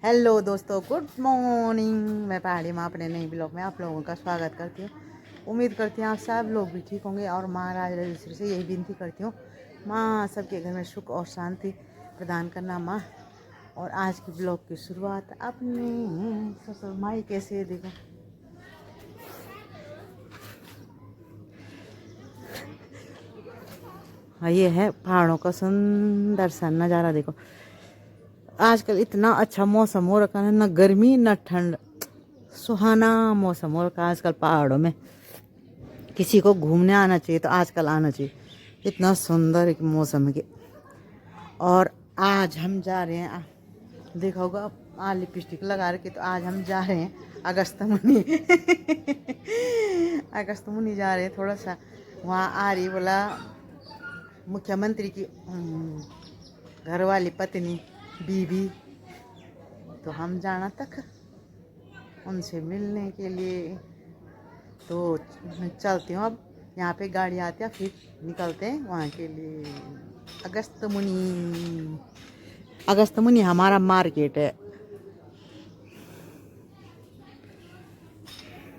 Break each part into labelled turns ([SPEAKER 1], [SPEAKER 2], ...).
[SPEAKER 1] Hello दोस्तों, good morning. मैं पहाड़ी माँ अपने नए ब्लॉग में आप लोगों का स्वागत करती हूँ। उम्मीद करती हूँ आप सब लोग भी ठीक होंगे और महाराज राजेश्वरी से यही विनती करती हूँ, माँ सबके घर में सुख और शांति प्रदान करना माँ। और आज की ब्लॉग की शुरुआत अपने ससुर मायके से देखो। हाँ, ये है पहाड़ों का सुंदर सा नज़ारा देखो। आजकल इतना अच्छा मौसम हो रखा है, ना गर्मी ना ठंड, सुहाना मौसम हो रखा है आजकल पहाड़ों में। किसी को घूमने आना चाहिए तो आजकल आना चाहिए, इतना सुंदर एक मौसम है कि। और आज हम जा रहे हैं, देखा होगा लिपस्टिक लगा रखे, तो आज हम जा रहे हैं अगस्त मुनि अगस्त मुनि जा रहे हैं। थोड़ा सा वहाँ आ रही बोला मुख्यमंत्री की घरवाली पत्नी बीबी, तो हम जाना तक उनसे मिलने के लिए। तो चलती हूँ, अब यहाँ पे गाड़ी आती है, फिर निकलते हैं वहाँ के लिए। अगस्त मुनि हमारा मार्केट है।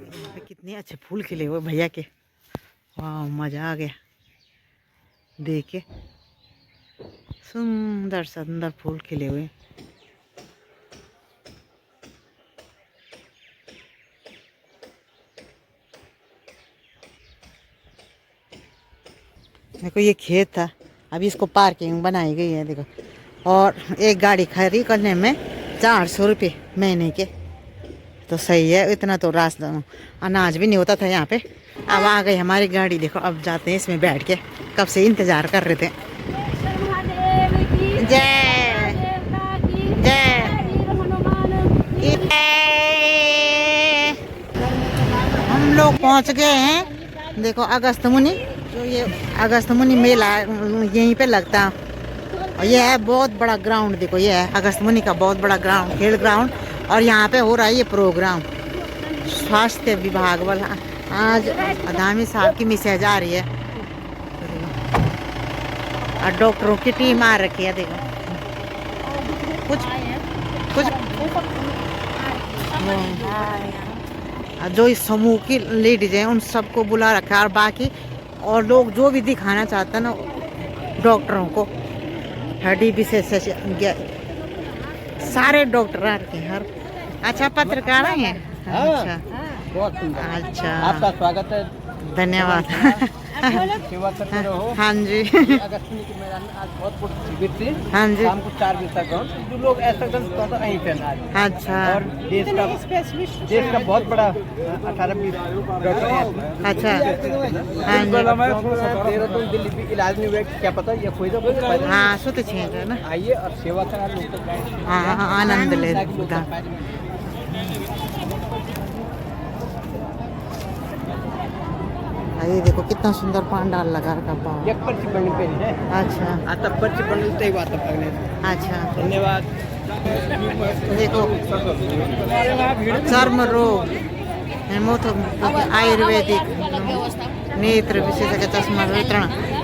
[SPEAKER 1] यहाँ पे कितने अच्छे फूल खिले हुए भैया के, वाह मज़ा आ गया देख के। सुंदर सुंदर फूल खिले हुए। देखो ये खेत था, अभी इसको पार्किंग बनाई गई है देखो। और एक गाड़ी खड़ी करने में 400 रुपये महीने के, तो सही है। इतना तो रास्ता अनाज भी नहीं होता था यहाँ पे। अब आ गई हमारी गाड़ी देखो, अब जाते हैं इसमें बैठ के, कब से इंतज़ार कर रहे थे। जय जय हम लोग पहुँच गए हैं देखो अगस्त मुनि। जो ये अगस्त मुनि मेला यहीं पे लगता है। और ये है बहुत बड़ा ग्राउंड देखो, ये है अगस्त मुनि का बहुत बड़ा ग्राउंड, खेल ग्राउंड। और यहाँ पे हो रहा है ये प्रोग्राम स्वास्थ्य विभाग वाला। आज अदामी साहब की मैसेज आ रही है और डॉक्टरों की टीम आ रखी है देखो। कुछ जो इस समूह की लेडीज हैं उन सबको बुला रखा है, और बाकी और लोग जो भी दिखाना चाहते हैं ना डॉक्टरों को, हड्डी विशेषज्ञ सारे डॉक्टर आ रखे हैं। हर अच्छा पत्रकार हैं। अच्छा
[SPEAKER 2] बहुत सुंदर।
[SPEAKER 1] अच्छा,
[SPEAKER 2] आपका स्वागत है,
[SPEAKER 1] धन्यवाद।
[SPEAKER 2] सेवा करते रहो।
[SPEAKER 1] हाँ जी
[SPEAKER 2] अगस्त मुनि के मैदान में आज बहुत बड़ी शिविर थी।
[SPEAKER 1] हाँ जी,
[SPEAKER 2] शाम को 4 बजे तक जो लोग ऐसा तो यहीं पे आज।
[SPEAKER 1] अच्छा
[SPEAKER 2] और देश का बहुत बड़ा 18-20 डॉक्टर हैं।
[SPEAKER 1] अच्छा हाँ जी,
[SPEAKER 2] 13 दिन दिल्ली में इलाज नहीं हुआ, क्या पता ये कोई तो कुछ।
[SPEAKER 1] हाँ सुत छेंगे ना।
[SPEAKER 2] आइए और सेवा करा लोग।
[SPEAKER 1] हाँ आनंद ले। ये देखो कितना सुंदर पंडाल लगा रखा बाहर।
[SPEAKER 2] एक पर्ची बनने पे है।
[SPEAKER 1] अच्छा
[SPEAKER 2] आता पर्ची बनते ही बात है।
[SPEAKER 1] अच्छा,
[SPEAKER 2] धन्यवाद।
[SPEAKER 1] देखो चर्म रोग, आयुर्वेदिक, नेत्र विशेषज्ञ चश्मा वितरण,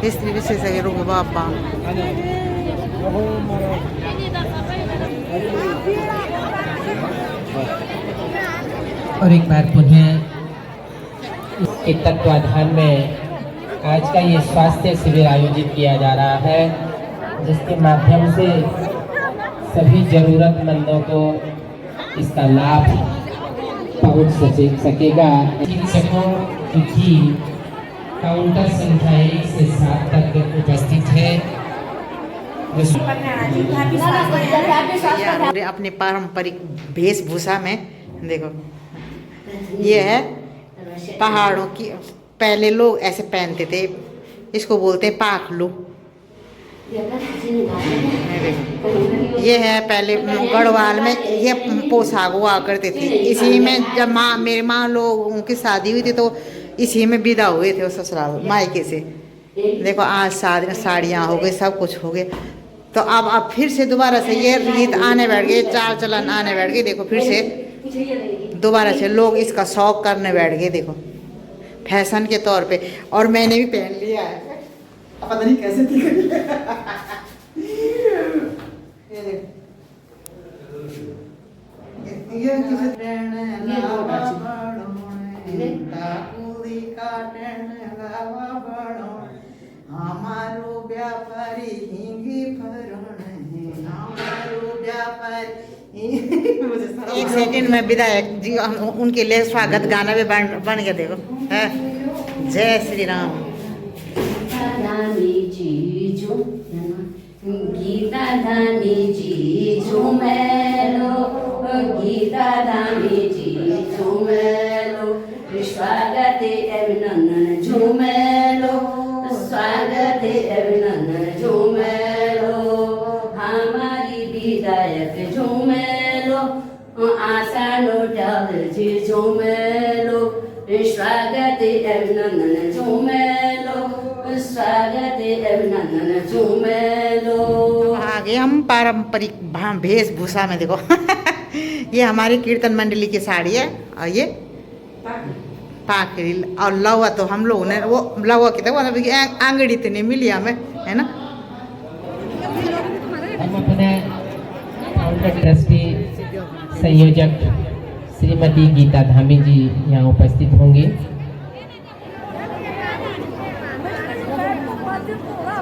[SPEAKER 1] स्त्री विशेषज्ञ रोग बाबा।
[SPEAKER 3] और एक बार पुनः के तत्वाधान में आज का ये स्वास्थ्य शिविर आयोजित किया जा रहा है, जिसके माध्यम से सभी जरूरतमंदों को इसका लाभ पहुंच सकेगा। चिकित्सकों की काउंटर संख्या 1 से 7 तक उपस्थित है।
[SPEAKER 1] अपने पारंपरिक वेशभूषा में देखो, ये है पहाड़ों की। पहले लोग ऐसे पहनते थे, इसको बोलते हैं पाखलू। ये है पहले गढ़वाल में ये पोशाक हुआ करते थे। इसी में जब मेरे माँ लोगों की शादी हुई थी तो इसी में विदा हुए थे ससुराल मायके से। देखो आज साड़ियाँ हो गई, सब कुछ हो गया। तो अब फिर से दोबारा से ये रीत आने बैठ गई, चाल चलन आने बैठ गई। देखो फिर से दोबारा से लोग इसका शौक करने बैठ गए देखो, फैशन के तौर पे। और मैंने भी पहन लिया है, पता नहीं कैसे ये किस ट्रेन लावा बड़ोणे डाकुरी काटन लावा बड़ोणे हमारो व्यापारी हिंगी फरोणे हमारो व्यापारी एक सेकंड में विधायक जी उनके लिए स्वागत गाना भी बन गया देखो है जय श्री राम
[SPEAKER 4] गीता धामी जी झूमेलो गीता धामी जी झूमेलो स्वागत अभिनंदन झूमेलो स्वागत अभिनंदन झूमेलो हमारी विधायक झूमेलो आशा नोटाल जी झूमेलो स्वागत अभिनंदन झूमेलो स्वागत अभिनंदन झूमेलो।
[SPEAKER 1] आगे हम पारंपरिक वेशभूषा में देखो ये हमारी कीर्तन मंडली की साड़ी है और ये पाखड़ी और लवा तो हम लोगों ने वो लवा की तो आंगड़ी तो नहीं मिली हमें है ना।
[SPEAKER 3] हम अपने फाउंडर ट्रस्टी संयोजक श्रीमती गीता धामी जी यहाँ उपस्थित होंगे।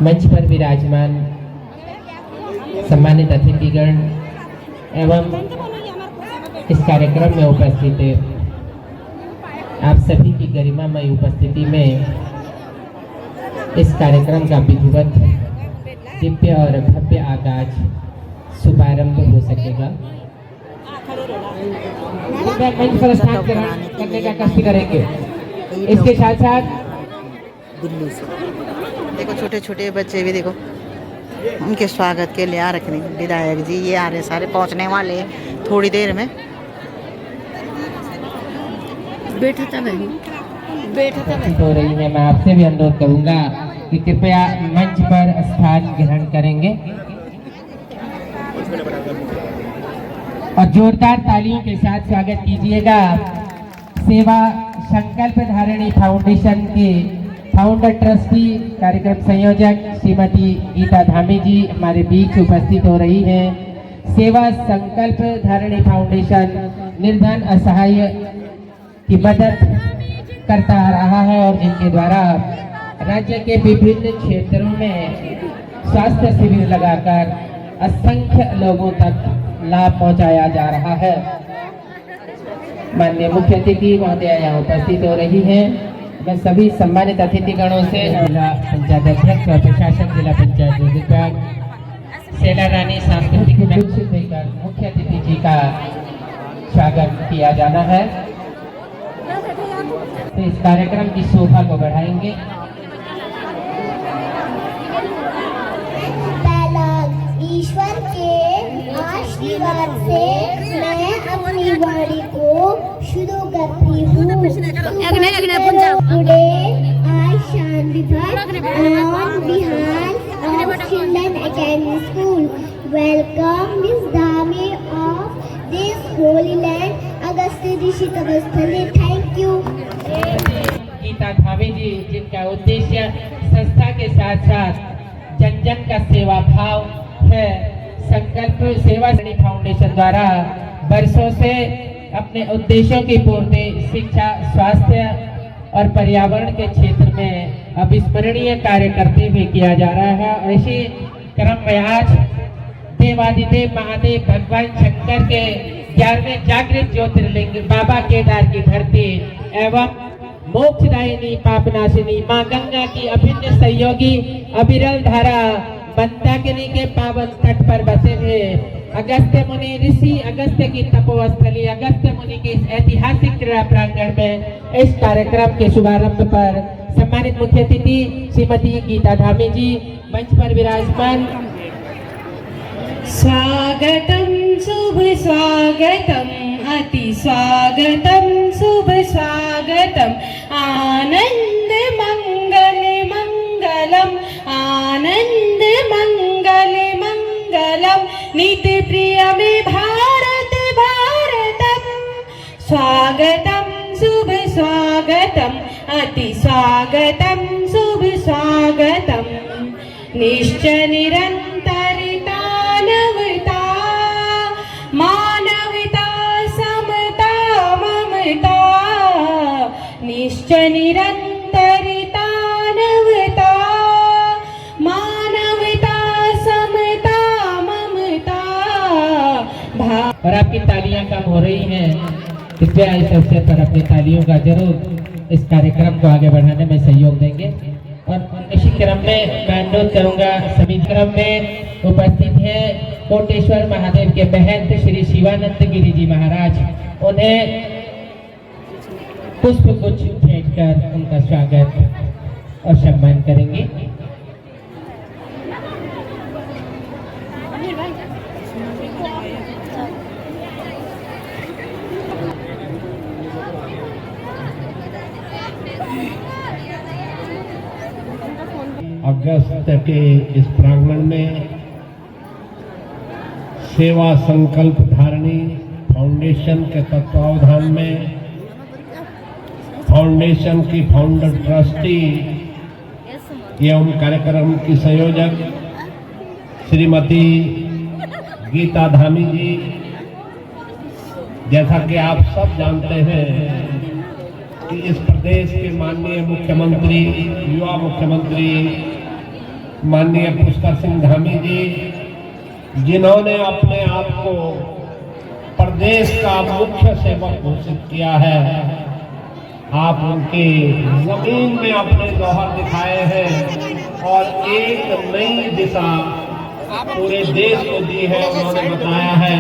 [SPEAKER 3] मंच पर विराजमान सम्मानित अतिथिगण एवं इस कार्यक्रम में उपस्थित आप सभी की गरिमामय उपस्थिति में इस कार्यक्रम का विधिवत दिव्य और भव्य आगाज शुभारंभ हो सकेगा। मंच पर स्नान करने का कष्ट करेंगे। इसके साथ साथ
[SPEAKER 1] दिल्ली से देखो छोटे छोटे बच्चे भी देखो उनके स्वागत के लिए आ रखे विधायक जी ये आ रहे सारे पहुंचने वाले हैं थोड़ी देर में।
[SPEAKER 4] बैठा था
[SPEAKER 3] हो रही है। मैं आपसे भी अनुरोध करूंगा कि कृपया मंच पर स्थान ग्रहण करेंगे और जोरदार तालियों के साथ स्वागत कीजिएगा सेवा संकल्प धारिणी फाउंडेशन के फाउंडर ट्रस्टी कार्यक्रम संयोजक श्रीमती गीता धामी जी हमारे बीच उपस्थित हो रही हैं। सेवा संकल्प धारिणी फाउंडेशन निर्धन असहाय की मदद करता आ रहा है और जिनके द्वारा राज्य के विभिन्न क्षेत्रों में स्वास्थ्य शिविर लगाकर असंख्य लोगों तक लाभ पहुंचाया जा रहा है। माननीय मुख्य अतिथि महोदया यहाँ उपस्थित हो रही हैं। मैं सभी सम्मानित अतिथिगणों से जिला पंचायत अध्यक्ष और प्रशासक जिला पंचायत विभाग सेला रानी सांस्कृतिक देकर मुख्य अतिथि जी का स्वागत किया जाना है। तो इस कार्यक्रम की शोभा को बढ़ाएंगे।
[SPEAKER 5] ईश्वर के आशीर्वाद से मैं अपनी वाणी को शुरू करती हूँ। Today I shall be on behalf of Children Academy School. Welcome Miss Dhami of this holy land, Agastya Rishi Tabasthale. Thank you.
[SPEAKER 3] Gita Dhami जी जिनका उद्देश्य संस्था के साथ साथ जन जन का सेवा भाव है। संकल्प सेवा फाउंडेशन द्वारा वर्षों से अपने उद्देश्यों की पूर्ति शिक्षा स्वास्थ्य और पर्यावरण के क्षेत्र में अविस्मरणीय कार्य करते हुए किया जा रहा है। और इसी क्रम में आज देवादिदेव महादेव भगवान शंकर के 11वें जागृत ज्योतिर्लिंग बाबा केदार की धरती एवं मोक्षदायिनी पापनाशिनी माँ गंगा की अभिन्न सहयोगी अविरल धारा मंदाकिनी के पावन तट पर बसे हुए अगस्त्य मुनि ऋषि अगस्त्य की तपोस्थली अगस्त्य मुनि के इस ऐतिहासिक क्रीड़ा प्रांगण में इस कार्यक्रम के शुभारंभ पर सम्मानित मुख्य अतिथि श्रीमती गीता धामी जी मंच पर विराजमान।
[SPEAKER 4] स्वागतम शुभ स्वागतम अति स्वागतम शुभ स्वागतम आनंद मंगल मंगलम आनंद मंगल मंगलम नित्य प्रिय में भारत भारतम स्वागतम शुभ स्वागतम अति स्वागतम शुभ स्वागतम निश्चय निरंतरिता मानवता निरंतरता नवता मानवता समता ममता
[SPEAKER 3] और आपकी तालियां कम हो रही हैं, कृपया इस अवसर पर अपनी तालियों का जरूर इस कार्यक्रम को आगे बढ़ाने में सहयोग देंगे। और इसी क्रम में मैं अनुरोध करूंगा सभी क्रम में उपस्थित हैं कोटेश्वर महादेव के महंत श्री शिवानंद गिरी जी महाराज, उन्हें पुष्प गुच्छ भेंट कर उनका स्वागत और सम्मान करेंगे।
[SPEAKER 6] अगस्त के इस प्रांगण में सेवा संकल्प धारणी फाउंडेशन के तत्वावधान में फाउंडेशन की फाउंडर ट्रस्टी एवं कार्यक्रम की संयोजक श्रीमती गीता धामी जी, जैसा कि आप सब जानते हैं कि इस प्रदेश के माननीय मुख्यमंत्री, युवा मुख्यमंत्री माननीय पुष्कर सिंह धामी जी, जिन्होंने अपने आप को प्रदेश का मुख्य सेवक घोषित किया है, आप उनकी जमीन में अपने जौहर दिखाए हैं और एक नई दिशा पूरे देश को दी है। उन्होंने बताया है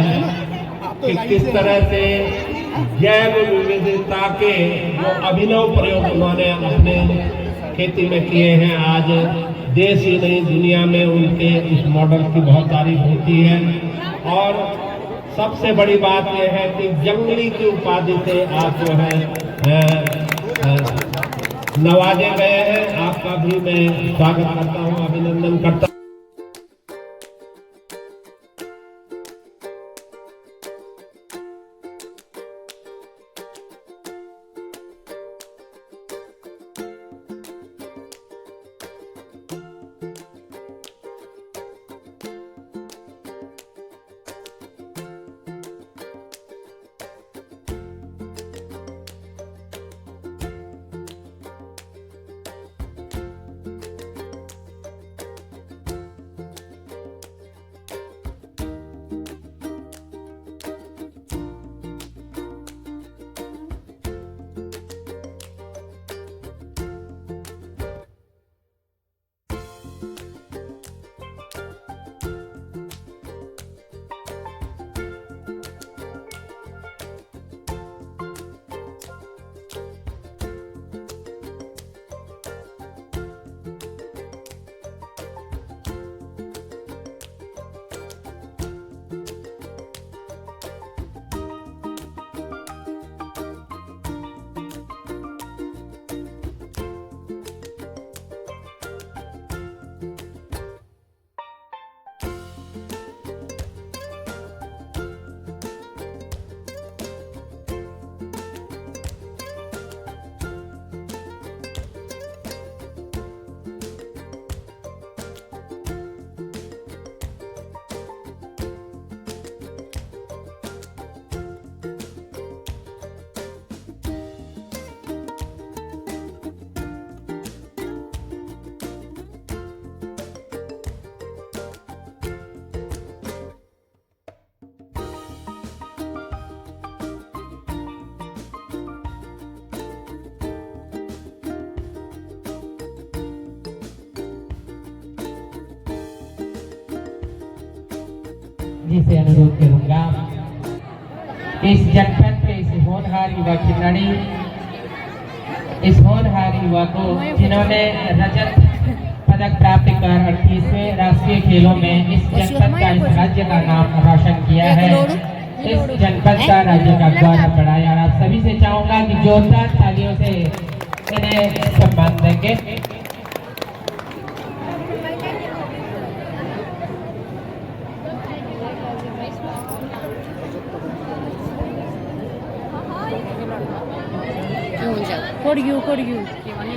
[SPEAKER 6] कि किस तरह से जैव विविधता के जो अभिनव प्रयोग उन्होंने अपने खेती में किए हैं, आज देश ही नहीं दुनिया में उनके इस मॉडल की बहुत तारीफ होती है। और सबसे बड़ी बात यह है कि जंगली की उपाधि से आप जो है नवाजे गए हैं। आपका भी मैं स्वागत करता हूँ, अभिनंदन करता हूँ।
[SPEAKER 3] जिसे अनुरोध करूंगा इस जनपद के इस होनहार युवा खिलाड़ी, इस होनहार युवा को जिन्होंने रजत पदक प्राप्त कर 38वें राष्ट्रीय खेलों में इस जनपद का, इस राज्य का नाम रोशन किया है, इस जनपद का, राज्य का गौरव बढ़ाया। और आप सभी से चाहूंगा कि जोरदार तालियों से इन्हें सम्मान देंगे।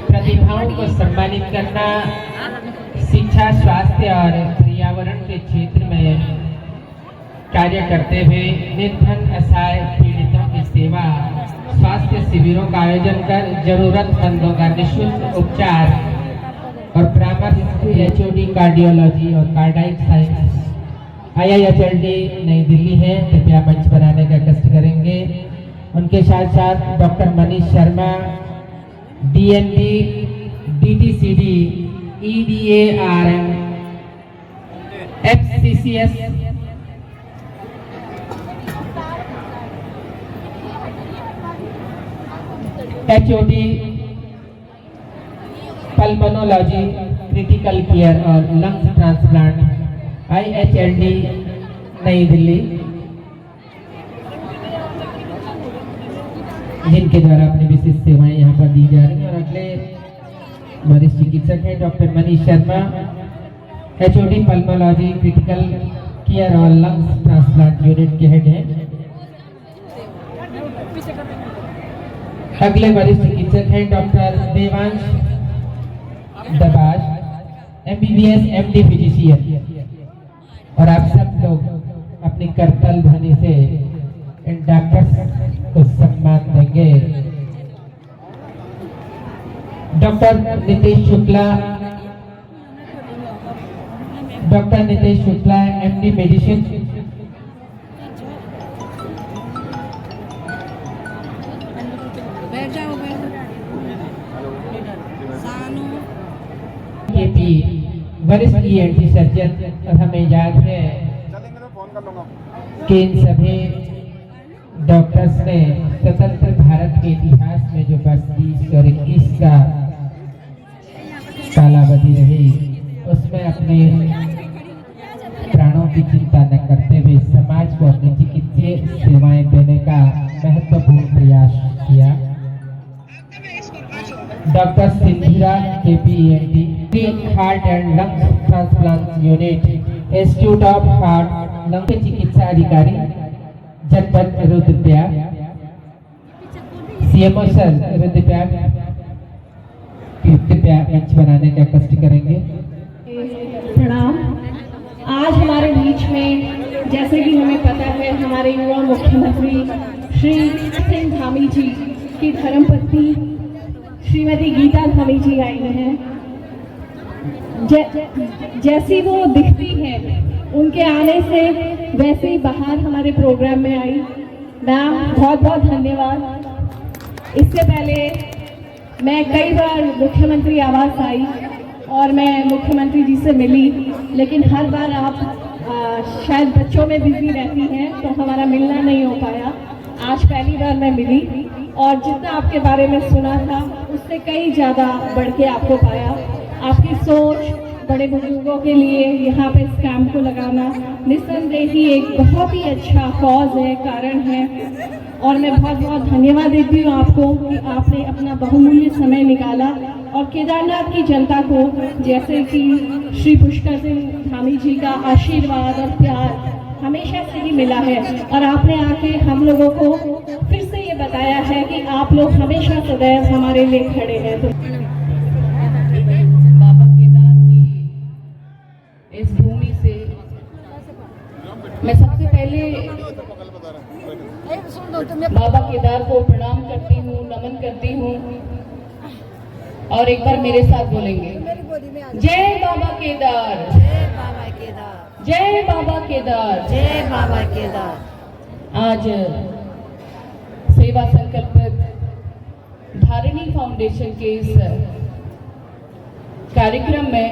[SPEAKER 3] प्रतिभाओं को सम्मानित करना शिक्षा, स्वास्थ्य और पर्यावरण के क्षेत्र में कार्य करते हुए निर्धन असहाय पीड़ितों की सेवा स्वास्थ्य शिविरों का आयोजन कर जरूरतमंदों का निःशुल्क उपचार और परामर्श एचओडी कार्डियोलॉजी और कार्डियक साइंस IIHLD नई दिल्ली है, कृपया मंच बनाने का कष्ट करेंगे। उनके साथ साथ doctor Manish Sharma DNB DTCD EDARM FCCS HOD pulmonology critical care और लंग्स ट्रांसप्लांट IHLD नई दिल्ली, जिनके द्वारा अपनी विशिष्ट सेवाएं यहाँ पर दी जा रही हैं। और अगले वरिष्ठ चिकित्सक हैं doctor Manish Sharma, HOD pulmonology critical care और लंग्स ट्रांसप्लांट यूनिट के हेड हैं। अगले वरिष्ठ चिकित्सक हैं doctor Devansh Dabaj, MBBS MD physician. और आप सब लोग अपनी करतल ध्वनि से इन डॉक्टर्स को सम्मान देंगे। Doctor Nitesh Shukla MD medicine, KP वरिष्ठ ENT सर्जन। और हमें याद है कि इन सभी डॉक्टर्स ने स्वतंत्र भारत के इतिहास में जो वर्ष 2021 का कालावधि रही, उसमें अपने प्राणों की चिंता न करते हुए समाज को अपनी चिकित्सीय सेवाएं देने का महत्वपूर्ण प्रयास किया। Doctor Sindhira KP ENT heart and lungs transplant unit, institute of heart lung के चिकित्सा अधिकारी जनपद रुद्रप्रयाग, CMO सर रुद्रप्रयाग, कृपया मंच बनाने का कष्ट करेंगे।
[SPEAKER 4] प्रणाम। आज हमारे बीच में, जैसे कि हमें पता है, हमारे युवा मुख्यमंत्री श्री सिंह धामी जी की धर्मपत्नी श्रीमती गीता धामी जी आई हैं। जैसी वो दिखती हैं, उनके आने से वैसे ही बाहर हमारे प्रोग्राम में आई। मैम बहुत बहुत धन्यवाद। इससे पहले मैं कई बार मुख्यमंत्री आवास आई और मैं मुख्यमंत्री जी से मिली, लेकिन हर बार आप शायद बच्चों में बिजी रहती हैं, तो हमारा मिलना नहीं हो पाया। आज पहली बार मैं मिली और जितना आपके बारे में सुना था उससे कई ज़्यादा बढ़ के आपको पाया। आपकी सोच, बड़े बुजुर्गों के लिए यहाँ पे इस कैंप को लगाना निस्संदेह ही एक बहुत ही अच्छा कॉज है, कारण है। और मैं बहुत बहुत धन्यवाद देती हूँ आपको कि आपने अपना बहुमूल्य समय निकाला और केदारनाथ की जनता को, जैसे कि श्री पुष्कर सिंह धामी जी का आशीर्वाद और प्यार हमेशा से ही मिला है, और आपने आके हम लोगों को फिर से ये बताया है कि आप लोग हमेशा सदैव हमारे लिए खड़े हैं। तो
[SPEAKER 7] बाबा केदार की इस भूमि से मैं सबसे पहले बाबा केदार को प्रणाम करती हूँ, नमन करती हूँ। और एक बार मेरे साथ बोलेंगे, जय बाबा केदार, जय बाबा केदार, जय बाबा केदार, जय बाबा केदार। आज सेवा संकल्पित धारिणी फाउंडेशन के इस कार्यक्रम में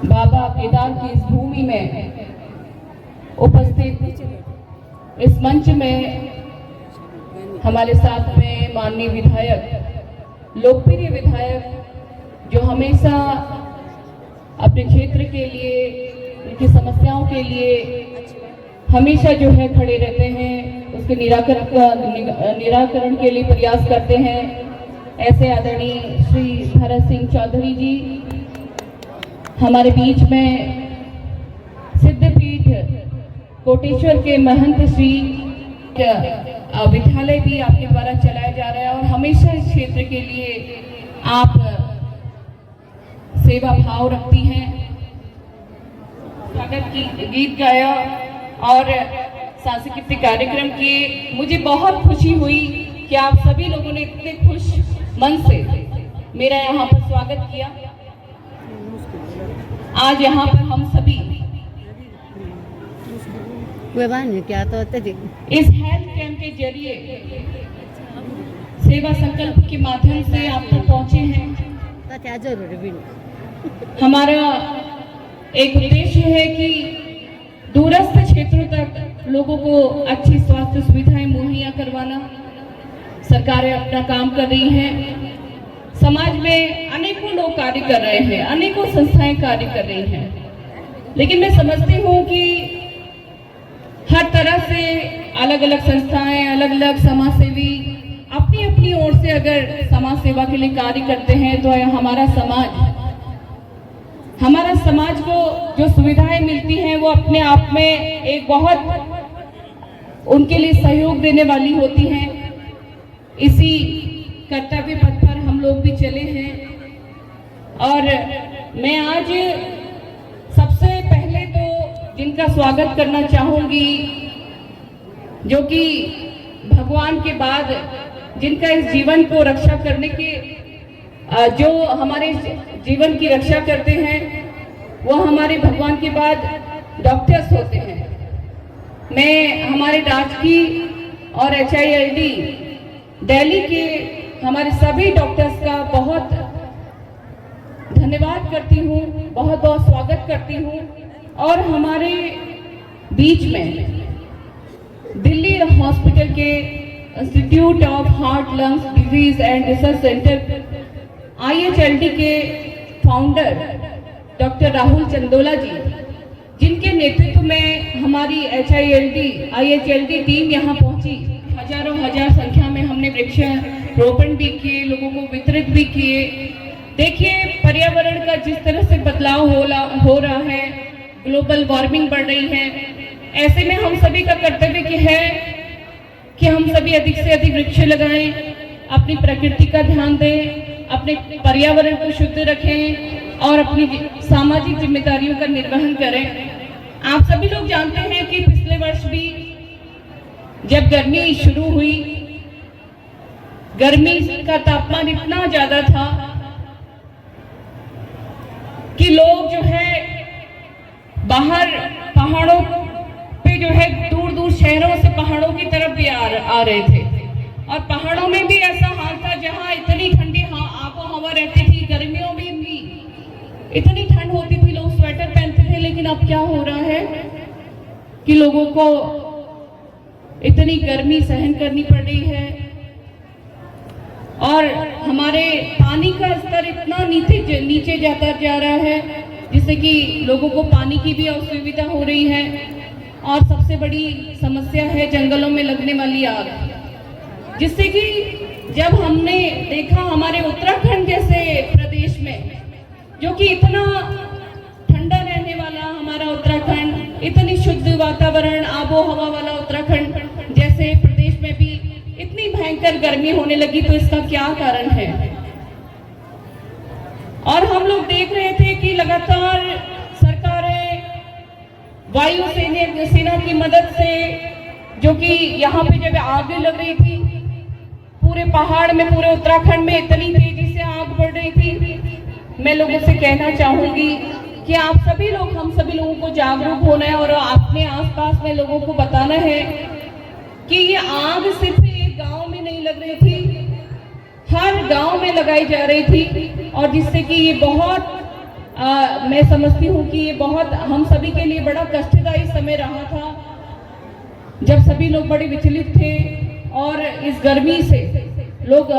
[SPEAKER 7] बाबा केदार की इस भूमि में उपस्थित इस मंच में हमारे साथ में माननीय विधायक, लोकप्रिय विधायक जो हमेशा अपने क्षेत्र के लिए, उनकी समस्याओं के लिए हमेशा जो है खड़े रहते हैं, उसके निराकरण के लिए प्रयास करते हैं, ऐसे आदरणीय श्री भरत सिंह चौधरी जी हमारे बीच में सिद्धपीठ कोटेश्वर के महंत श्री विद्यालय भी आपके द्वारा चलाया जा रहा है और हमेशा इस क्षेत्र के लिए आप सेवा भाव रखती हैं। स्वागत की गीत गाया और सांस्कृतिक कार्यक्रम किए। मुझे बहुत खुशी हुई कि आप सभी लोगों ने इतने खुश मन से मेरा यहाँ पर स्वागत किया। आज यहाँ पर हम सभी इस हेल्थ कैंप के जरिए सेवा संकल्प के माध्यम से आप तक पहुँचे हैं। हमारा एक उद्देश्य है कि दूरस्थ क्षेत्रों तक लोगों को अच्छी स्वास्थ्य सुविधाएं मुहैया करवाना। सरकारें अपना काम कर रही हैं, समाज में अनेकों लोग कार्य कर रहे हैं, अनेकों संस्थाएं कार्य कर रही हैं, लेकिन मैं समझती हूँ कि हर तरह से अलग अलग संस्थाएं, अलग अलग समाजसेवी अपनी अपनी ओर से अगर समाज सेवा के लिए कार्य करते हैं तो हमारा समाज को जो सुविधाएं मिलती हैं वो अपने आप में एक बहुत उनके लिए सहयोग देने वाली होती हैं। इसी कर्तव्य पथ पर हम लोग भी चले हैं और मैं आज सबसे पहले तो जिनका स्वागत करना चाहूंगी, जो कि भगवान के बाद जिनका इस जीवन को रक्षा करने के जो हमारे जीवन की रक्षा करते हैं वो हमारे भगवान के बाद डॉक्टर्स होते हैं। मैं हमारे राजकीय और HILD दिल्ली के हमारे सभी डॉक्टर्स का बहुत धन्यवाद करती हूँ, बहुत बहुत स्वागत करती हूँ। और हमारे बीच में दिल्ली हॉस्पिटल के institute of heart lungs disease and research centre IHLD के फाउंडर डॉक्टर राहुल चंदोला जी, जिनके नेतृत्व में हमारी IHLD टीम यहाँ पहुँची। हजारों हजार संख्या में हमने वृक्षारोपण भी किए, लोगों को वितरित भी किए। देखिए पर्यावरण का जिस तरह से बदलाव हो रहा है, ग्लोबल वार्मिंग बढ़ रही है, ऐसे में हम सभी का कर्तव्य है कि हम सभी अधिक से अधिक वृक्ष लगाएं, अपनी प्रकृति का ध्यान दें, अपने पर्यावरण को शुद्ध रखें और अपनी सामाजिक जिम्मेदारियों का निर्वहन करें। आप सभी लोग जानते हैं कि पिछले वर्ष भी जब गर्मी शुरू हुई, गर्मी का तापमान इतना ज्यादा था कि लोग जो है बाहर पहाड़ों पे जो है दूर दूर शहरों से पहाड़ों की तरफ भी आ रहे थे। और पहाड़ों में भी ऐसा हाल था जहां इतनी ठंडी आबो हवा रहती थी, गर्मियों में भी इतनी ठंड होती थी, लोग स्वेटर पहनते थे। लेकिन अब क्या हो रहा है कि लोगों को इतनी गर्मी सहन करनी पड़ रही है और हमारे पानी का स्तर इतना नीचे जाता जा रहा है, जिससे कि लोगों को पानी की भी असुविधा हो रही है। और सबसे बड़ी समस्या है जंगलों में लगने वाली आग, जिससे कि जब हमने देखा हमारे उत्तराखंड जैसे प्रदेश में, जो कि इतना ठंडा रहने वाला हमारा उत्तराखंड, इतनी शुद्ध वातावरण आबो हवा वाला उत्तराखंड जैसे प्रदेश में भी इतनी भयंकर गर्मी होने लगी, तो इसका क्या कारण है? और हम लोग देख रहे थे कि लगातार सरकारें वायु सेना की मदद से, जो कि यहाँ पे जब आग लग रही थी पूरे पहाड़ में, पूरे उत्तराखंड में इतनी तेजी से आग बढ़ रही थी, मैं लोगों से कहना चाहूंगी कि आप सभी लोग, हम सभी लोगों को जागरूक होना है और अपने आसपास में लोगों को बताना है कि ये आग सिर्फ एक गांव में नहीं लग रही थी, हर गांव में लगाई जा रही थी। और जिससे कि ये बहुत मैं समझती हूँ कि ये बहुत हम सभी के लिए बड़ा कष्टदायी समय रहा था, जब सभी लोग बड़े विचलित थे और इस गर्मी से लोग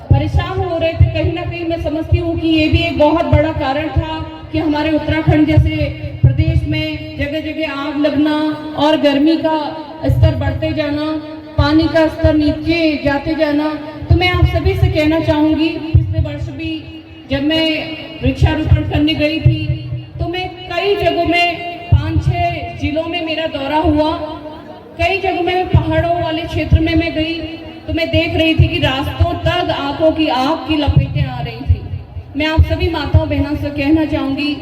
[SPEAKER 7] परेशान हो रहे थे। कहीं ना कहीं मैं समझती हूँ कि ये भी एक बहुत बड़ा कारण था कि हमारे उत्तराखंड जैसे प्रदेश में जगह जगह आग लगना और गर्मी का स्तर बढ़ते जाना, पानी का स्तर नीचे जाते जाना। तो मैं आप सभी से कहना चाहूंगी, पिछले वर्ष भी जब मैं वृक्षारोपण करने गई थी तो मैं कई जगहों में 5-6 जिलों में मेरा दौरा हुआ, कई जगहों में पहाड़ों वाले क्षेत्र में मैं गई तो मैं देख रही थी कि रास्तों तक आंखों की आग की लपेटें आ रही थी। मैं आप सभी माताओं बहनों से कहना चाहूंगी,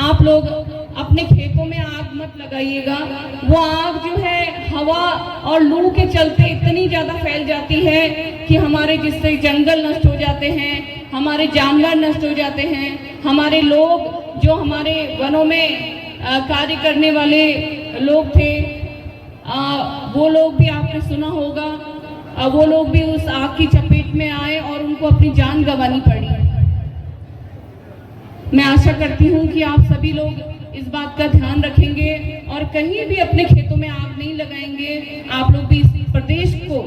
[SPEAKER 7] आप लोग अपने खेतों में आग मत लगाइएगा। वो आग जो है हवा और लू के चलते इतनी ज़्यादा फैल जाती है कि हमारे जिससे जंगल नष्ट हो जाते हैं, हमारे जानवर नष्ट हो जाते हैं, हमारे लोग जो हमारे वनों में कार्य करने वाले लोग थे, वो लोग भी आपने सुना होगा, वो लोग भी उस आग की चपेट में आए और उनको अपनी जान गंवानी पड़ी। मैं आशा करती हूँ कि आप सभी लोग इस बात का ध्यान रखेंगे और कहीं भी अपने खेतों में आग नहीं लगाएंगे। आप लोग भी इस प्रदेश को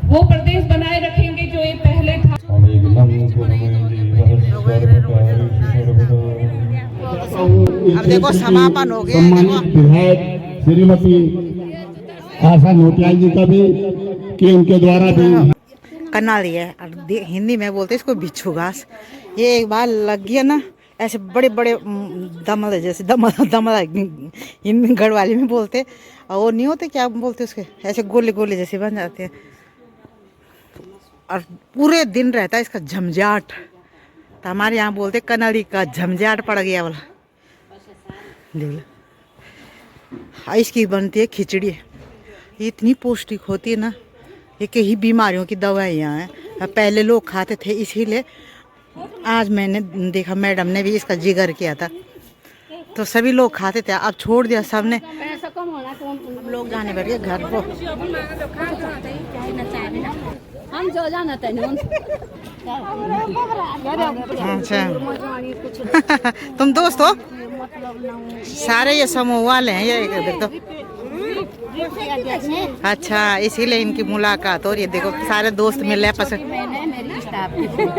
[SPEAKER 7] वो प्रदेश बनाए रखेंगे जो ये पहले था।
[SPEAKER 1] अब देखो समापन हो गया।
[SPEAKER 8] विधायक श्रीमती आशा नोटियाल जी का भी कि उनके द्वारा भी
[SPEAKER 1] कनाली है, हिंदी में बोलते इसको बिच्छू घास। ये एक बार लग गया ना, ऐसे बड़े बड़े दमल, जैसे दमल गढ़वाली में बोलते, और वो नहीं होते, क्या बोलते उसके, ऐसे गोले गोले जैसे बन जाते हैं और पूरे दिन रहता है इसका झमझाट। तो हमारे यहाँ बोलते कनाली का झमझाट पड़ गया वाला। देख लो, इसकी बनती है खिचड़ी, ये इतनी पौष्टिक होती है ना, ये कई बीमारियों की दवाइयाँ हैं। पहले लोग खाते थे, इसीलिए आज मैंने देखा मैडम ने भी इसका जिक्र किया था, तो सभी लोग खाते थे, अब छोड़ दिया सबने। अब लोग जाने बैठ गए घर को।
[SPEAKER 9] हम जो जाना
[SPEAKER 1] अच्छा तुम दोस्त हो? सारे ये समूह वाले हैं ये तो। अच्छा, इसीलिए इनकी मुलाकात हो रही है। देखो सारे दोस्त मिल रहे हैं पसंद।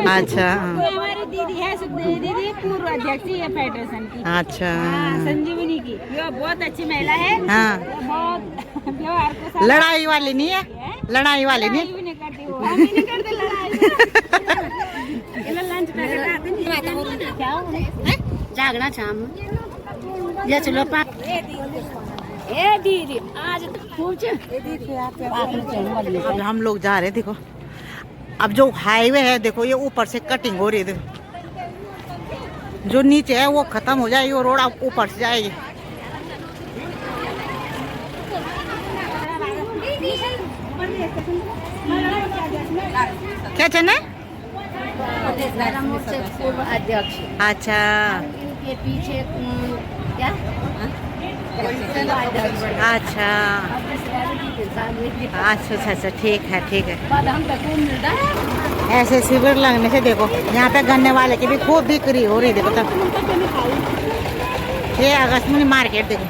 [SPEAKER 1] अच्छा
[SPEAKER 9] हमारी दीदी है सुखदेवी दीदी, पूर्व अध्यक्ष है फेडरेशन की।
[SPEAKER 1] अच्छा,
[SPEAKER 9] संजीवनी की, ये बहुत अच्छी महिला है।
[SPEAKER 1] हाँ,
[SPEAKER 9] बहुत व्यवहार को
[SPEAKER 1] लड़ाई वाली नहीं है, लड़ाई वाली नहीं
[SPEAKER 9] नहीं करती वो, हम नहीं करते लड़ाई। लंच पे जागना शाम ये चलो ए दीदी आज पूछ।
[SPEAKER 1] अब हम लोग जा रहे हैं। देखो अब जो हाईवे है, देखो ये ऊपर से कटिंग हो रही है। देखो जो नीचे है वो खत्म हो जाएगी, वो रोड अब ऊपर से जाएगी। क्या चलना है?
[SPEAKER 9] पूर्व अध्यक्ष।
[SPEAKER 1] अच्छा
[SPEAKER 9] इनके पीछे क्या
[SPEAKER 1] अच्छा अच्छा अच्छा, ठीक है ठीक है। ऐसे शिविर लगने से देखो यहाँ पे गन्ने वाले की भी खूब बिक्री हो रही। देखो तब 6 अगस्त में मार्केट देखो।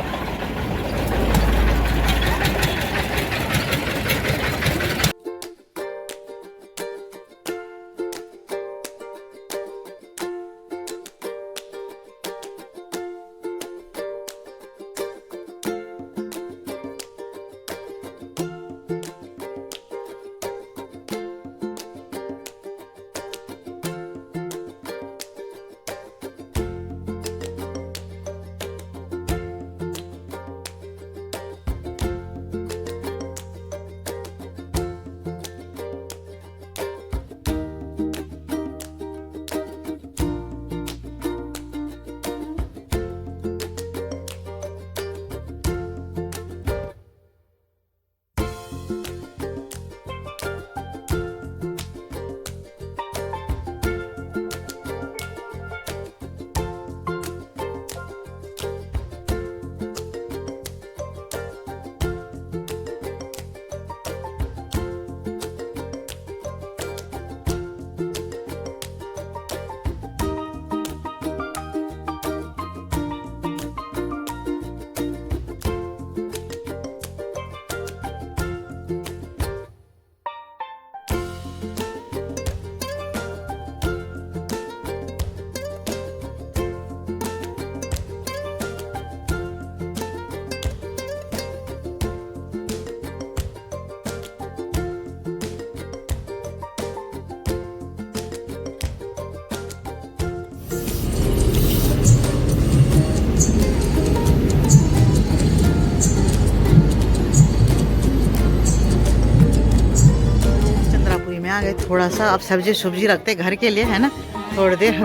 [SPEAKER 1] आ गए थोड़ा सा। अब सब्जी सब्जी रखते घर के लिए, है ना, थोड़ी देर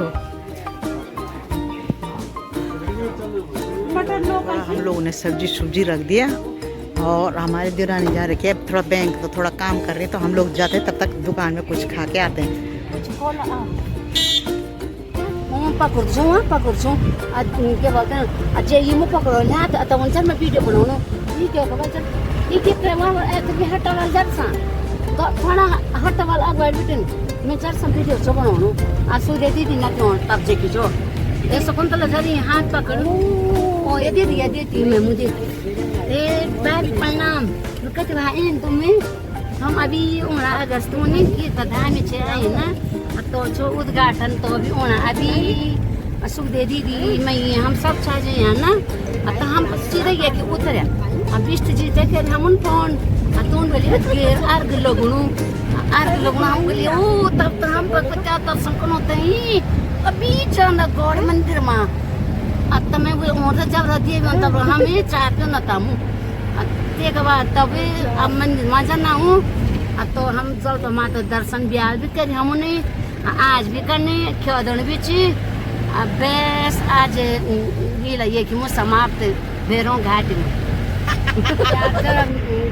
[SPEAKER 1] हम लोगों ने सब्जी सब्जी रख दिया और हमारी देवरानी जा रही है थोड़ा बैंक तो थोड़ा काम कर रही है, तो हम लोग जाते हैं तब तक दुकान में कुछ खा के आते हैं।
[SPEAKER 9] पकड़छौँ के बोलते हैं अजय ये मुँह पकड़ो ला तो उनसे मैं वीडियो बनाऊँ ये क्या खबर चल ये कितने वहाँ ऐसे हटवाल जरसा तो थोड़ा हटवाल अगवाई बिटन मैं जरसा वीडियो जो बनाऊँ आज सूर्य दीदी ना क्यों तब जे की जो ये शकुंतला जरी हाथ पकड़ो ओ ये दीदी मैं मुझे ए बैग प्रणाम कहते भाई तुम्हें हम अभी 19 अगस्त में की तथा में आए ना तो जो उद्घाटन तो अभी होना अभी सुखदे दीदी मैं हम सब छाजे यहाँ ना तो हम सीधे ये कि उतरे हम बिस्ट जी देखे हम उन फोन तो बोले कि अर्घ लगुणु हम बोले ओ तब तो हम क्या दर्शन करना होते ही अभी जाना गौड़ मंदिर में अब मैं वो मोटर जब रहती है तब हमें चाहते न था एक बार तब अब मंदिर में जाना हूँ तो हम जल माता दर्शन ब्याह भी करें हमने आज भी करने ख्योदन भी ची बेस आज गीला ये कि मुझे समाप्त भेरों घाटी में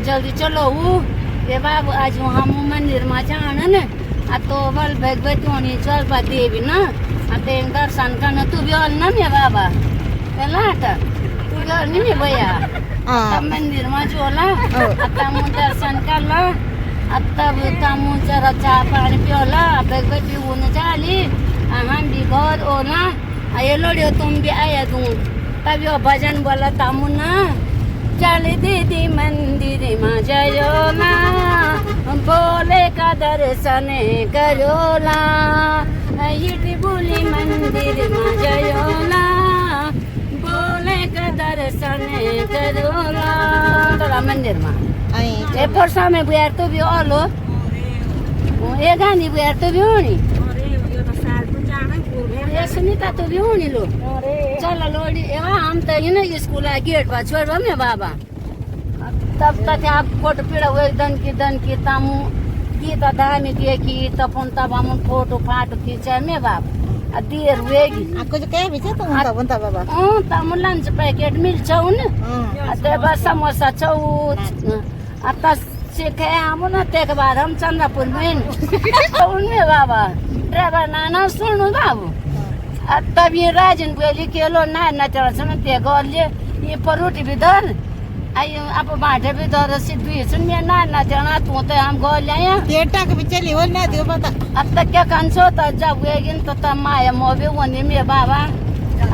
[SPEAKER 9] जल्दी चलो वो ये बाबू आज वहाँ मंदिर में जाना न तो बल भगवती होनी चल पा देवी ना तो दर्शन करना तू भी और ना मेरा बाबा लाटा तू भी और नहीं भैया तब मंदिर में चोला तब दर्शन कर ला तब तमु जरा चाय पानी पियोला भगवती होने चाली हम भी घर ओला ये लोड़ियो तुम भी आया दूँ तब यो भजन बोला तमु ना चल दीदी मंदिर में जयोला बोले का दर्शन करोला ये बोली मंदिर में जयोला बोले का दर्शन करोला तोरा मंदिर में ए परसा में बुआर तो भी आलो ए गानी बुआर तो भी होनी ए सुनीता तो भी होनी लो चल लोड़ी ए हम तो ये ना स्कूल आ गेट पर छोड़ो में बाबा तब तक आप फोटो पीड़ा हुए दन की तामू गीता धामी दिए की तपन तब हम फोटो फाटो खींचे में बाप देर हुएगी
[SPEAKER 1] आपको जो कहे भी तो बनता बाबा
[SPEAKER 9] तामू लंच पैकेट मिल छौ न ते बस समोसा छौ आता सीखे हम ना तेक बार हम चंद्रपुर में उनमें बाबा ड्राइवर नाना सुनो बाबू तब ये राजन बोली के लो ना चढ़ सुन ते गोले ये परोटी भी धर आई आप बाटे भी धर सिद्धू सुन में ना चढ़ा तू तो हम गोल आया
[SPEAKER 1] केटा के चली हो ना दियो पता
[SPEAKER 9] अब तक क्या कंसो तो जब वेगिन तो तमाया मोबे वने में बाबा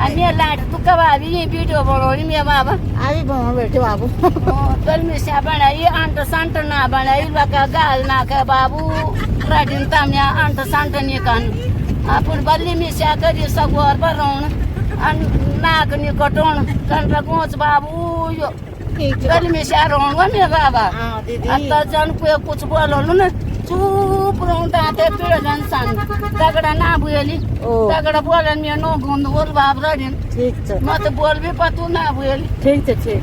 [SPEAKER 9] अन्य लाट तू कब अभी ये वीडियो बनाओ में बाबा
[SPEAKER 1] अभी बना बैठे बाबू
[SPEAKER 9] कल में से बनाई अंट संट ना बनाई लका गाल ना के बाबू राडिन तामया अंट संट ने कान अपन बल्ली में से करी सब और बरोण अन नाक ने कटोण कन रगोच बाबू यो कल में से रोण में बाबा
[SPEAKER 1] हां दीदी
[SPEAKER 9] अत जन को कुछ बोलो न चुप रहता थे पेड़ जंसन तगड़ा ना बुएली तगड़ा बोलन में नो गुंद बोल बाप राडिन
[SPEAKER 1] ठीक है
[SPEAKER 9] मत बोल भी पतू ना बुएली
[SPEAKER 1] ठीक है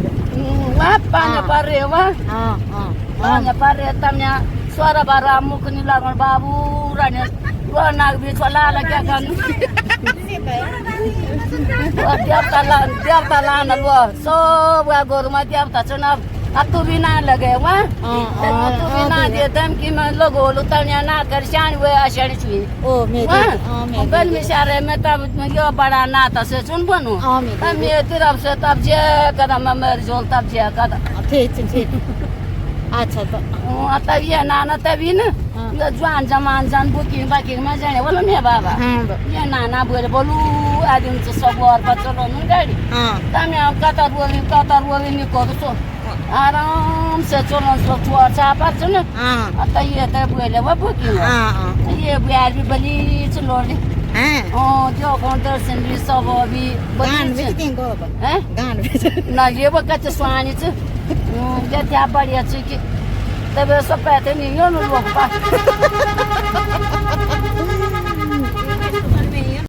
[SPEAKER 9] वहाँ पानी पर रे वहाँ
[SPEAKER 1] हां
[SPEAKER 9] पानी पर रे तमया स्वर बारा मुख नि लागण बाबू राडिन वो नाग भी चला लगा गन देवता लान लो सब गोरु में देवता चुनाव अब तू भी ना लगे वहाँ तू भी ना दे धमकी में लोगो लुतनिया ना कर शान हुए अषाढ़ी छुई
[SPEAKER 1] ओ मेरी
[SPEAKER 9] बल मिशारे में तब यो बड़ा नाता से सुन बनू तब मेरे तरफ से तब जे कदम में मेरे जोल तब जे कदम
[SPEAKER 1] ठीक अच्छा तो
[SPEAKER 9] तब ये नाना तभी न यो जवान जमान जान बुकिंग बाकिंग में जाने बोलो मैं बाबा ये नाना बोले बोलू आदमी से सब और बच्चों न गाड़ी तब मैं कतर बोली नहीं करो तो आराम से चलो सब छोड़ चापा चुन तो ये तो बोले वो बुकिंग ये बिहार भी बली चलोड़ी जो कौन दर्शन भी सब अभी ना ये वो कच्चे स्वानी च क्या बढ़िया चीज तब सब कहते नहीं यो लोग